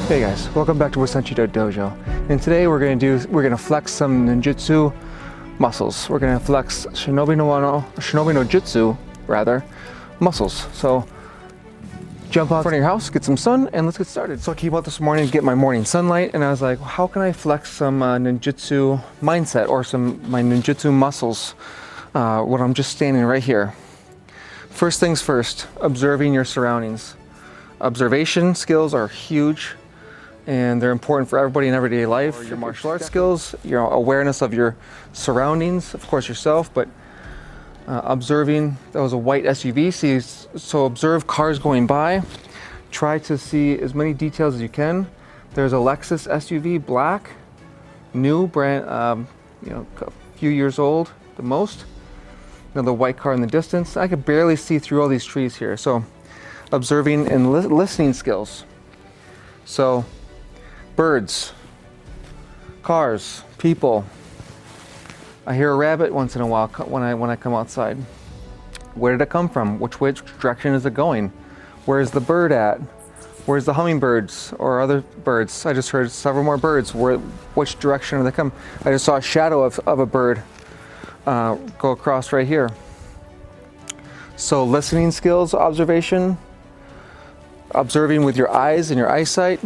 Hey guys, welcome back to Wasenshido Dojo. And today we're gonna flex some ninjutsu muscles. We're gonna flex shinobi no jutsu muscles. So jump out in front of your house, get some sun, and let's get started. So I came out this morning to get my morning sunlight, and I was like, how can I flex some ninjutsu mindset or my ninjutsu muscles when I'm just standing right here? First things first, observing your surroundings. Observation skills are huge, and they're important for everybody in everyday life. Your martial arts skills, your awareness of your surroundings, of course yourself, but observing. That was a white SUV, so observe cars going by. Try to see as many details as you can. There's a Lexus SUV, black, new, brand, a few years old, the most. Another white car in the distance. I could barely see through all these trees here. So observing and listening skills. So birds, cars, people. I hear a rabbit once in a while when I come outside. Where did it come from? Which direction is it going? Where's the bird at? Where's the hummingbirds or other birds? I just heard several more birds. Which direction are they coming? I just saw a shadow of a bird go across right here. So listening skills, observation, observing with your eyes and your eyesight.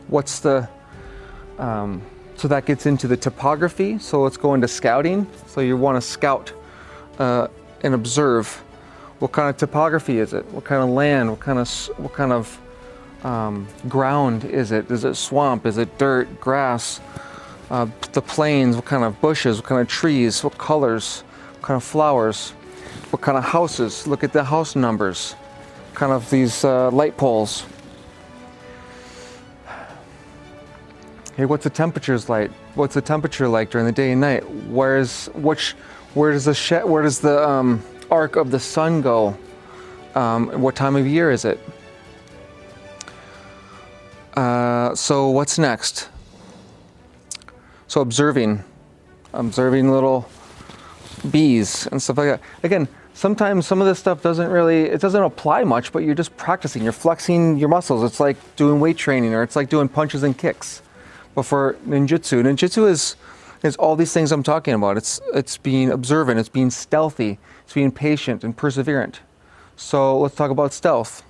What's the so that gets into the topography. So let's go into scouting. So you want to scout and observe. What kind of topography is it? What kind of land? What kind of ground is it? Is it swamp? Is it dirt, grass? The plains? What kind of bushes? What kind of trees? What colors? What kind of flowers? What kind of houses? Look at the house numbers. Kind of these light poles. Hey, what's the temperatures like? What's the temperature like during the day and night? Where does the arc of the sun go? What time of year is it? So what's next? So observing little bees and stuff like that. Again, sometimes some of this stuff doesn't apply much, but you're just practicing. You're flexing your muscles. It's like doing weight training, or it's like doing punches and kicks. But for ninjutsu is all these things I'm talking about. It's being observant, it's being stealthy, it's being patient and perseverant. So let's talk about stealth.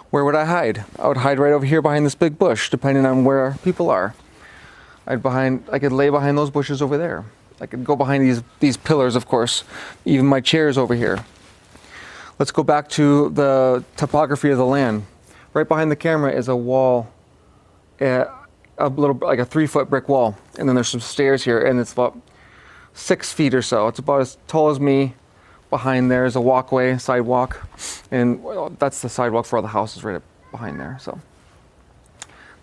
Where would I hide? I would hide right over here behind this big bush, depending on where people are. I could lay behind those bushes over there. I could go behind these pillars, of course. Even my chair's over here. Let's go back to the topography of the land. Right behind the camera is a wall, like a 3-foot brick wall. And then there's some stairs here, and it's about 6 feet or so. It's about as tall as me. Behind there is a walkway, sidewalk. And that's the sidewalk for all the houses right behind there. So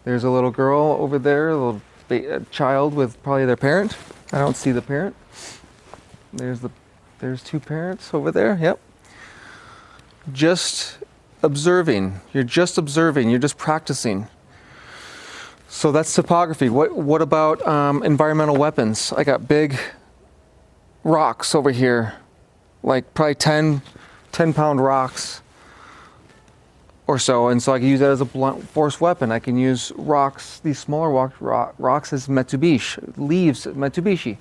there's a little girl over there, a little child with probably their parent. I don't see the parent. There's 2 parents over there. Yep. Just observing. You're just observing. You're just practicing. So that's topography. What about environmental weapons? I got big rocks over here, like probably 10-pound rocks or so, and so I can use that as a blunt force weapon. I can use rocks, these smaller rocks as Mitsubishi,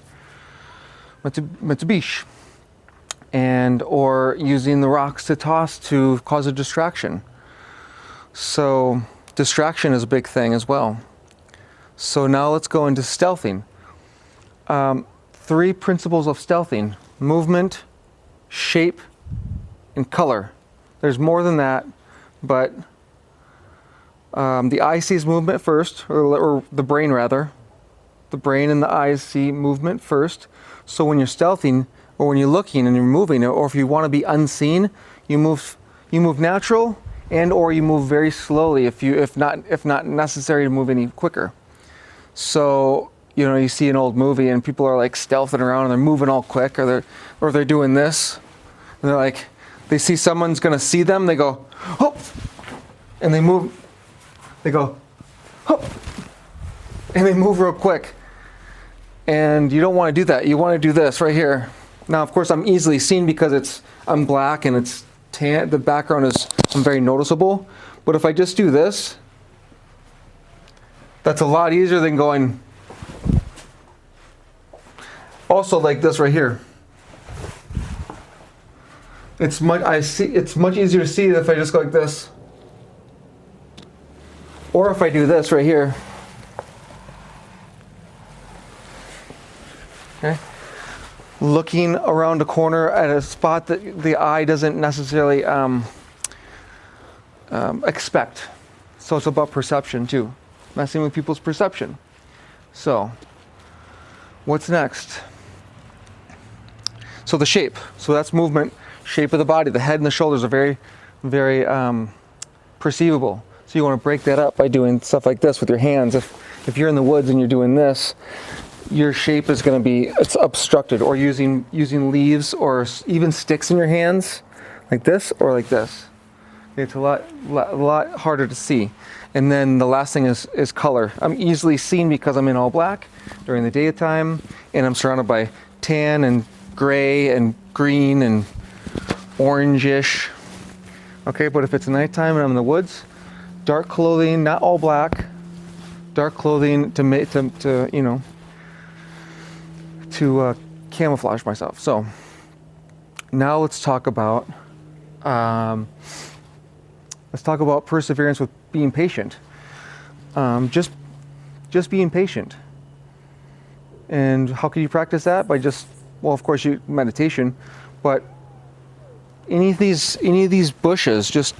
and or using the rocks to toss to cause a distraction. So distraction is a big thing as well. So now let's go into stealthing. 3 principles of stealthing: movement, shape, and color. There's more than that, but the eye sees movement first, or the brain rather. The brain and the eyes see movement first. So when you're stealthing, or when you're looking and you're moving, or if you want to be unseen, you move natural, and or you move very slowly if not necessary to move any quicker. So you see an old movie and people are like stealthing around and they're moving all quick, or they're doing this, and they're like, they see someone's gonna see them, they go, hop, and they move, they go, hop, and they move real quick. And you don't want to do that. You want to do this right here. Now, of course, I'm easily seen because I'm black and it's tan. The background is very noticeable. But if I just do this, That's a lot easier than going also like this right here. It's much easier to see if I just go like this. Or if I do this right here. Okay. Looking around a corner at a spot that the eye doesn't necessarily expect. So it's about perception too. Messing with people's perception. So, what's next? So the shape. So that's movement, shape of the body. The head and the shoulders are very, very perceivable. So you want to break that up by doing stuff like this with your hands. If you're in the woods and you're doing this, your shape is going to be, it's obstructed, or using leaves or even sticks in your hands, like this or like this. It's a lot harder to see. And then the last thing is color. I'm easily seen because I'm in all black during the daytime, and I'm surrounded by tan and gray and green and orangish. Okay, but if it's nighttime and I'm in the woods, dark clothing, not all black, dark clothing to camouflage myself. So now let's talk about perseverance with being patient. Just being patient. And how can you practice that? By well, of course, meditation, but any of these bushes, just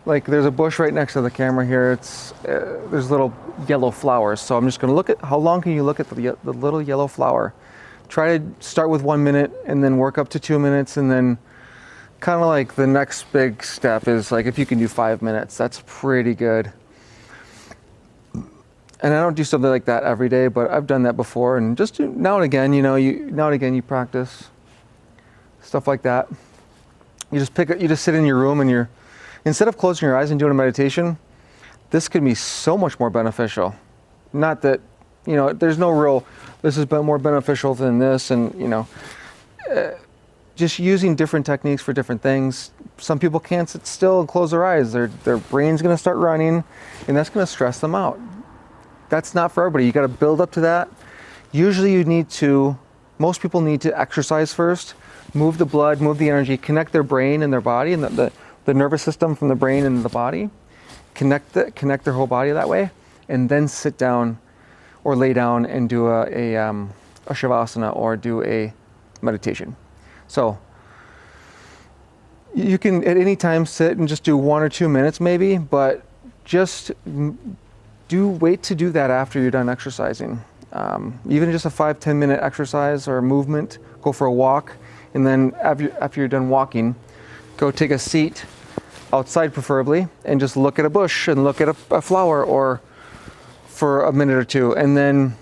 like there's a bush right next to the camera here. There's little yellow flowers. So I'm just going to look at how long can you look at the little yellow flower. Try to start with 1 minute and then work up to 2 minutes, and then kind of like the next big step is like if you can do 5 minutes, that's pretty good. And I don't do something like that every day, but I've done that before, and just now and again, you practice stuff like that. You just sit in your room and instead of closing your eyes and doing a meditation, this could be so much more beneficial. Not that, there's no real, this has been more beneficial than this, and just using different techniques for different things. Some people can't sit still and close their eyes. Their brain's going to start running, and that's going to stress them out. That's not for everybody. You got to build up to that. Usually most people need to exercise first, move the blood, move the energy, connect their brain and their body, and the nervous system from the brain and the body, connect their whole body that way, and then sit down or lay down and do a shavasana or do a meditation. So you can at any time sit and just do 1 or 2 minutes maybe, but just wait to do that after you're done exercising. Even just a 5-10 minute exercise or movement, go for a walk, and then after you're done walking, go take a seat outside preferably and just look at a bush and look at a flower or for a minute or two, and then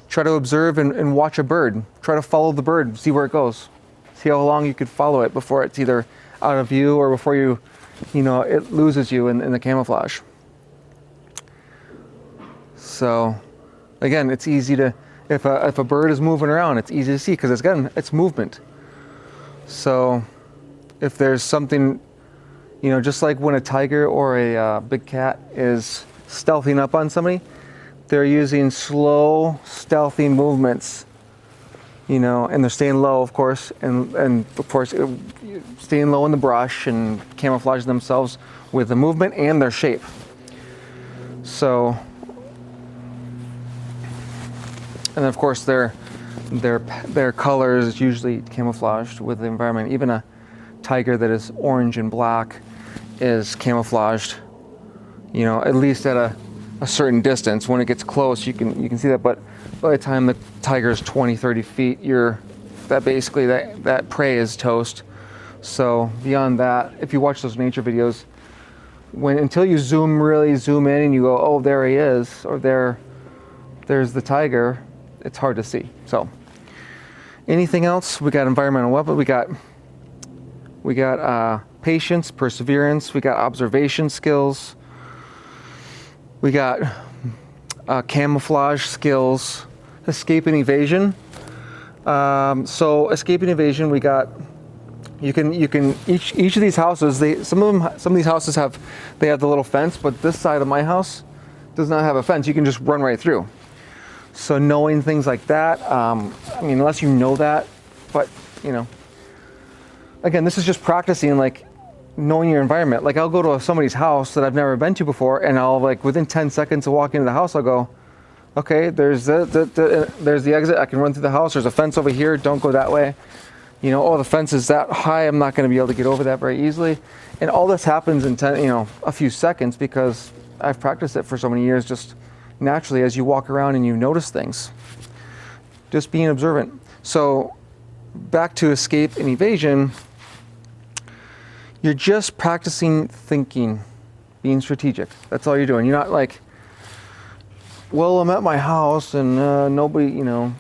try to observe and watch a bird. Try to follow the bird, see where it goes. See how long you could follow it before it's either out of view or before it loses you in the camouflage. So again, it's easy to, if a bird is moving around, it's easy to see because it's movement. So if there's something, just like when a tiger or a big cat is stealthing up on somebody, they're using slow, stealthy movements, and they're staying low, of course, and of course, staying low in the brush and camouflaging themselves with the movement and their shape. So, and of course, their color is usually camouflaged with the environment. Even a tiger that is orange and black is camouflaged, at least at a certain distance. When it gets close, you can see that, but by the time the tiger is 20-30 feet, that prey is toast. So beyond that, if you watch those nature videos, until you really zoom in and you go, oh, there he is, or there's the tiger, it's hard to see. So anything else? We got environmental weapon. We got patience, perseverance. We got observation skills. We got camouflage skills, escape and evasion. So escape and evasion, we got. You can each of these houses. Some of these houses have the little fence, but this side of my house does not have a fence. You can just run right through. So knowing things like that, I mean, unless you know that, but you know, again, this is just practicing, like knowing your environment. Like I'll go to somebody's house that I've never been to before, and I'll like within 10 seconds of walking into the house, I'll go, okay, there's the exit. I can run through the house. There's a fence over here. Don't go that way. You know, oh, the fence is that high. I'm not going to be able to get over that very easily. And all this happens in a few seconds because I've practiced it for so many years. Just naturally, as you walk around and you notice things, just being observant. So back to escape and evasion. You're just practicing thinking, being strategic. That's all you're doing. You're not like, well, I'm at my house and nobody, you know,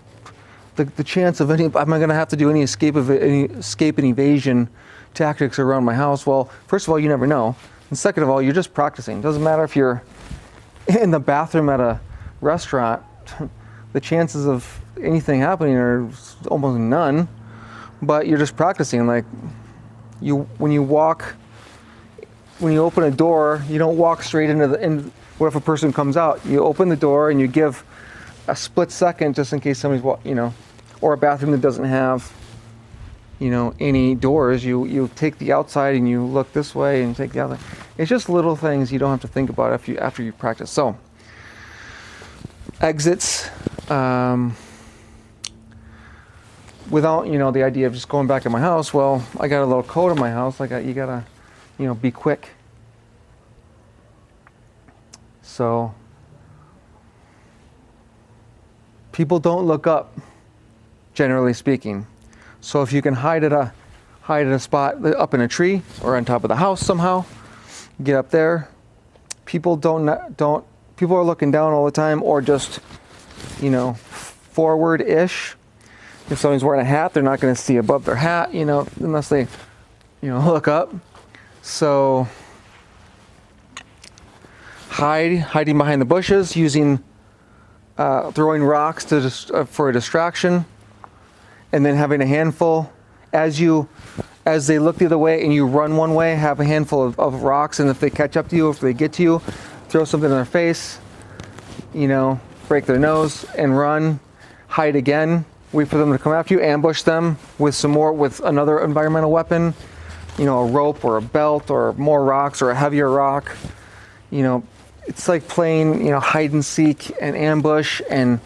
the chance of am I going to have to do any escape and evasion tactics around my house? Well, first of all, you never know. And second of all, you're just practicing. It doesn't matter if you're in the bathroom at a restaurant. The chances of anything happening are almost none, but you're just practicing. Like when you open a door, you don't walk straight into what if a person comes out? You open the door and you give a split second just in case somebody's, or a bathroom that doesn't have, any doors. You take the outside and you look this way and take the other. It's just little things you don't have to think about after you practice. So, exits, without, the idea of just going back in my house. Well, I got a little code in my house. You gotta, be quick. So, people don't look up, generally speaking. So if you can hide at a spot up in a tree or on top of the house somehow, get up there. People people are looking down all the time, or just, forward-ish. If someone's wearing a hat, they're not going to see above their hat, unless they, look up. So hiding behind the bushes, using throwing rocks for a distraction, and then having a handful as they look the other way and you run one way, have a handful of rocks, and if they catch up to you, if they get to you, throw something in their face, break their nose and run, hide again, wait for them to come after you, ambush them with another environmental weapon, a rope or a belt or more rocks or a heavier rock. It's like playing, hide and seek and ambush and,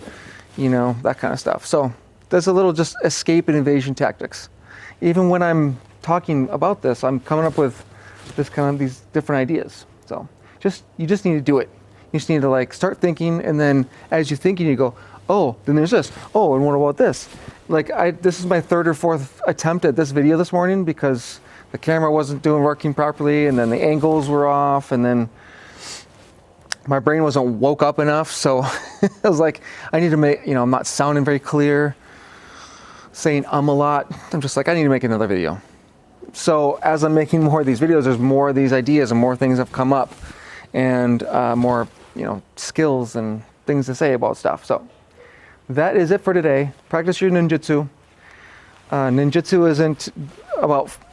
that kind of stuff. So there's a little just escape and evasion tactics. Even when I'm talking about this, I'm coming up with these different ideas. So you just need to do it. You just need to start thinking, and then as you're thinking, you go, oh, then there's this. Oh, and what about this? This is my third or fourth attempt at this video this morning because the camera wasn't working properly, and then the angles were off, and then my brain wasn't woke up enough. So I was like, I need to make, I'm not sounding very clear, saying a lot. I'm just like, I need to make another video. So as I'm making more of these videos, there's more of these ideas and more things have come up, and more, skills and things to say about stuff. So that is it for today. Practice your ninjutsu. Ninjutsu isn't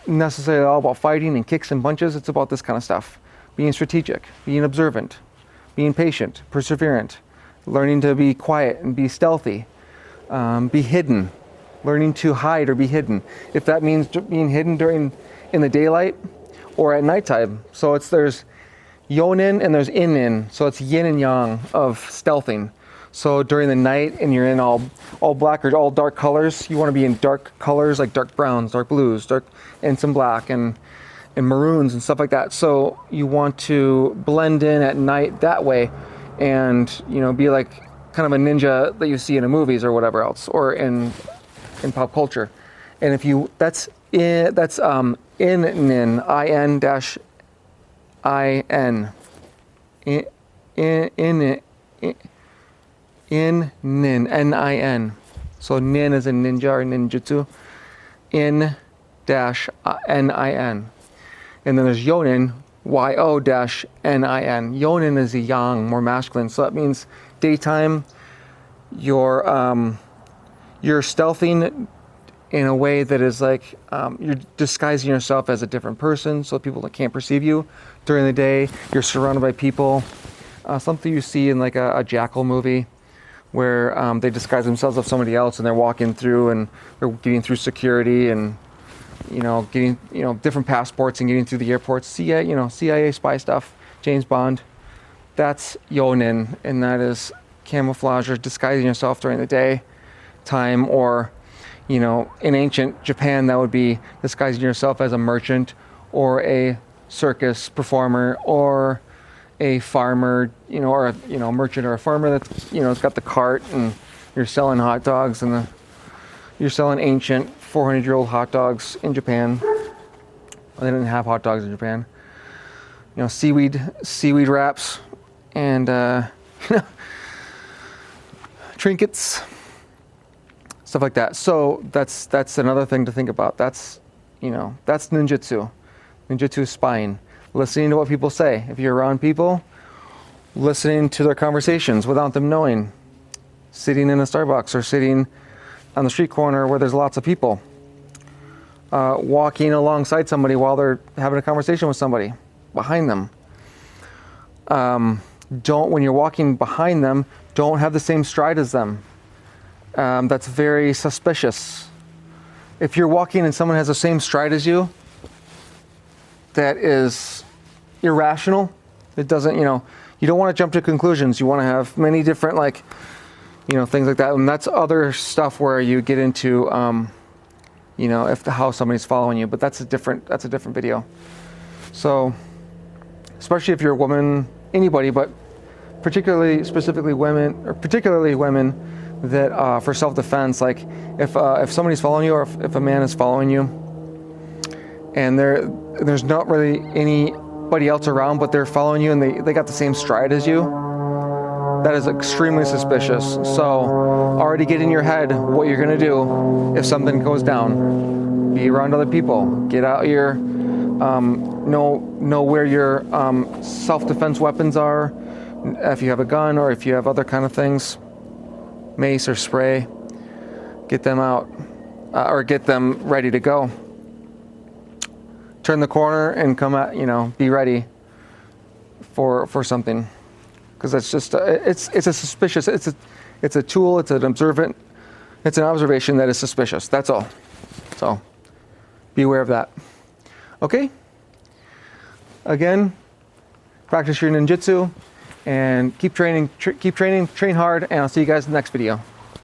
necessarily all about fighting and kicks and punches. It's about this kind of stuff. Being strategic, being observant, being patient, perseverant, learning to be quiet and be stealthy, be hidden, learning to hide or be hidden. If that means being hidden in the daylight or at nighttime. So there's yonin and there's inin. So it's yin and yang of stealthing. So during the night and you're in all black or all dark colors, you want to be in dark colors like dark browns, dark blues, and some black and maroons and stuff like that. So you want to blend in at night that way, and be like kind of a ninja that you see in the movies or whatever else, or in pop culture. And if you that's nin, in dash in nin, nin. So nin is a ninja or ninjutsu. In dash nin. And then there's yonin, yo-nin. Yonin is a yang, more masculine. So that means daytime, you're stealthing in a way that is like you're disguising yourself as a different person so people can't perceive you. During the day, you're surrounded by people. something you see in like a Jackal movie, where they disguise themselves as somebody else and they're walking through and they're getting through security and getting different passports and getting through the airports. CIA spy stuff, James Bond. That's Yonin, and that is camouflage or disguising yourself during the day time, or in ancient Japan that would be disguising yourself as a merchant or a circus performer or a farmer, or a merchant or a farmer that's it's got the cart and you're selling hot dogs and you're selling ancient 400-year-old hot dogs in Japan. They didn't have hot dogs in Japan. Seaweed wraps and trinkets, stuff like that. So that's another thing to think about. That's ninjutsu. Ninjutsu is spying, listening to what people say. If you're around people, listening to their conversations without them knowing. Sitting in a Starbucks or sitting on the street corner where there's lots of people. Walking alongside somebody while they're having a conversation with somebody behind them. When you're walking behind them, don't have the same stride as them. That's very suspicious. If you're walking and someone has the same stride as you, that is irrational. It doesn't, you don't want to jump to conclusions. You want to have many different, things like that. And that's other stuff where you get into, how somebody's following you. But that's a different video. So, especially if you're a woman, anybody, but specifically women that for self-defense, like if somebody's following you or if a man is following you, and there's not really anybody else around, but they're following you and they got the same stride as you, that is extremely suspicious. So already get in your head what you're gonna do if something goes down. Be around other people. Get out your, know where your self-defense weapons are, if you have a gun or if you have other kind of things, mace or spray. Get them out or get them ready to go. Turn the corner and come out, be ready for something, because that's just it's a suspicious. It's a tool. It's an observation that is suspicious. That's all. So be aware of that. Okay. Again, practice your ninjutsu and keep training. Train hard, and I'll see you guys in the next video.